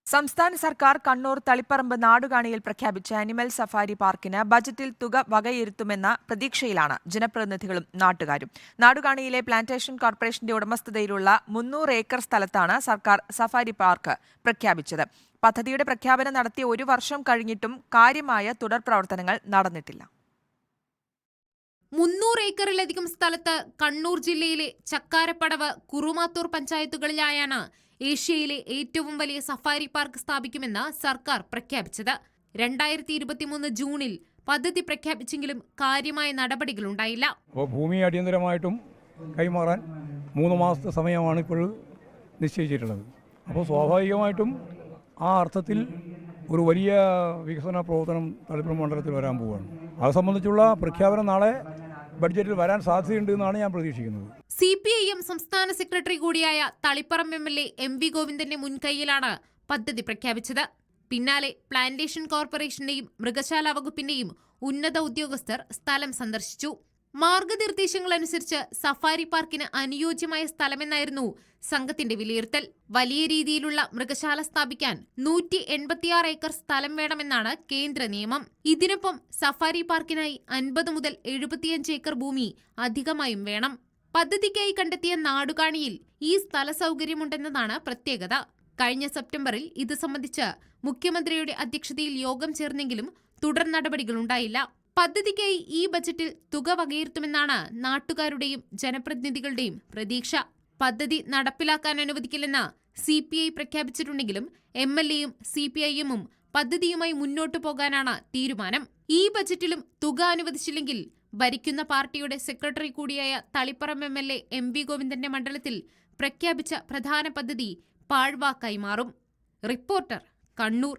സംസ്ഥാന സർക്കാർ കണ്ണൂർ തളിപ്പറമ്പ് നാടുകാണിയിൽ പ്രഖ്യാപിച്ച അനിമൽ സഫാരി പാർക്കിന് ബജറ്റിൽ തുക വകയിരുത്തുമെന്ന പ്രതീക്ഷയിലാണ് ജനപ്രതിനിധികളും നാട്ടുകാരും. നാടുകാണിയിലെ പ്ലാന്റേഷൻ കോർപ്പറേഷന്റെ ഉടമസ്ഥതയിലുള്ള 300 ഏക്കർ സ്ഥലത്താണ് സർക്കാർ സഫാരി പാർക്ക് പ്രഖ്യാപിച്ചത്. പദ്ധതിയുടെ പ്രഖ്യാപനം നടത്തി 1 വർഷം കഴിഞ്ഞിട്ടും കാര്യമായ തുടർ പ്രവർത്തനങ്ങൾ നടന്നിട്ടില്ല. 300 ഏക്കറിലധികം സ്ഥലത്ത് കണ്ണൂർ ജില്ലയിലെ ചക്കാരപ്പടവ്, കുറുമാത്തൂർ പഞ്ചായത്തുകളിലായാണ് ഏഷ്യയിലെ ഏറ്റവും വലിയ സഫാരി പാർക്ക് സ്ഥാപിക്കുമെന്ന് സർക്കാർ പ്രഖ്യാപിച്ചത്. 2023 ജൂണിൽ പദ്ധതി പ്രഖ്യാപിച്ചെങ്കിലും കാര്യമായ നടപടികളുണ്ടായില്ല. ഭൂമി അടിയന്തരമായിട്ടും കൈമാറാൻ 3 മാസത്തെ സമയമാണ് ഇപ്പോൾ നിശ്ചയിച്ചിട്ടുള്ളത്. അപ്പോൾ സ്വാഭാവികമായിട്ടും ആ അർത്ഥത്തിൽ ഒരു വലിയ വികസന പ്രവർത്തനം തളിപ്പറമ്പ് മണ്ഡലത്തിൽ വരാൻ പോവുകയാണ്. അത് സംബന്ധിച്ചുള്ള പ്രഖ്യാപനം നാളെ ബഡ്ജറ്റിൽ വരാൻ സാധ്യതയുണ്ട് എന്നാണ് ഞാൻ പ്രതീക്ഷിക്കുന്നത്. CPIM സംസ്ഥാന സെക്രട്ടറി കൂടിയായ തളിപ്പറമ്പ് MLA MV ഗോവിന്ദന്റെ മുൻകൈയിലാണ് പദ്ധതി പ്രഖ്യാപിച്ചത്. പിന്നാലെ പ്ലാന്റേഷൻ കോർപ്പറേഷന്റെയും മൃഗശാല വകുപ്പിന്റെയും ഉന്നത ഉദ്യോഗസ്ഥർ സ്ഥലം സന്ദർശിച്ചു. മാർഗനിർദ്ദേശങ്ങൾ അനുസരിച്ച് സഫാരി പാർക്കിന് അനുയോജ്യമായ സ്ഥലമെന്നായിരുന്നു സംഘത്തിന്റെ വിലയിരുത്തൽ. വലിയ രീതിയിലുള്ള മൃഗശാല സ്ഥാപിക്കാൻ 186 ഏക്കർ സ്ഥലം വേണമെന്നാണ് കേന്ദ്ര നിയമം. ഇതിനൊപ്പം സഫാരി പാർക്കിനായി 50 മുതൽ 75 ഏക്കർ ഭൂമി അധികമായും വേണം. പദ്ധതിക്കായി കണ്ടെത്തിയ നാടുകാണിയിൽ ഈ സ്ഥല സൗകര്യമുണ്ടെന്നതാണ് പ്രത്യേകത. കഴിഞ്ഞ സെപ്റ്റംബറിൽ ഇത് സംബന്ധിച്ച് മുഖ്യമന്ത്രിയുടെ അധ്യക്ഷതയിൽ യോഗം ചേർന്നെങ്കിലും തുടർ നടപടികളുണ്ടായില്ല. പദ്ധതിക്കായി ഈ ബജറ്റിൽ തുക വകയിരുത്തുമെന്നാണ് നാട്ടുകാരുടെയും ജനപ്രതിനിധികളുടെയും പ്രതീക്ഷ. പദ്ധതി നടപ്പിലാക്കാൻ അനുവദിക്കില്ലെന്ന് CPI പ്രഖ്യാപിച്ചിട്ടുണ്ടെങ്കിലും MLAയും CPIMും പദ്ധതിയുമായി മുന്നോട്ടു പോകാനാണ് തീരുമാനം. ഈ ബജറ്റിലും തുക അനുവദിച്ചില്ലെങ്കിൽ ഭരിക്കുന്ന പാർട്ടിയുടെ സെക്രട്ടറി കൂടിയായ തളിപ്പറമ്പ് MLA MV ഗോവിന്ദന്റെ മണ്ഡലത്തിൽ പ്രഖ്യാപിച്ച പ്രധാന പദ്ധതി പാഴ്വാക്കായി മാറും. റിപ്പോർട്ടർ, കണ്ണൂർ.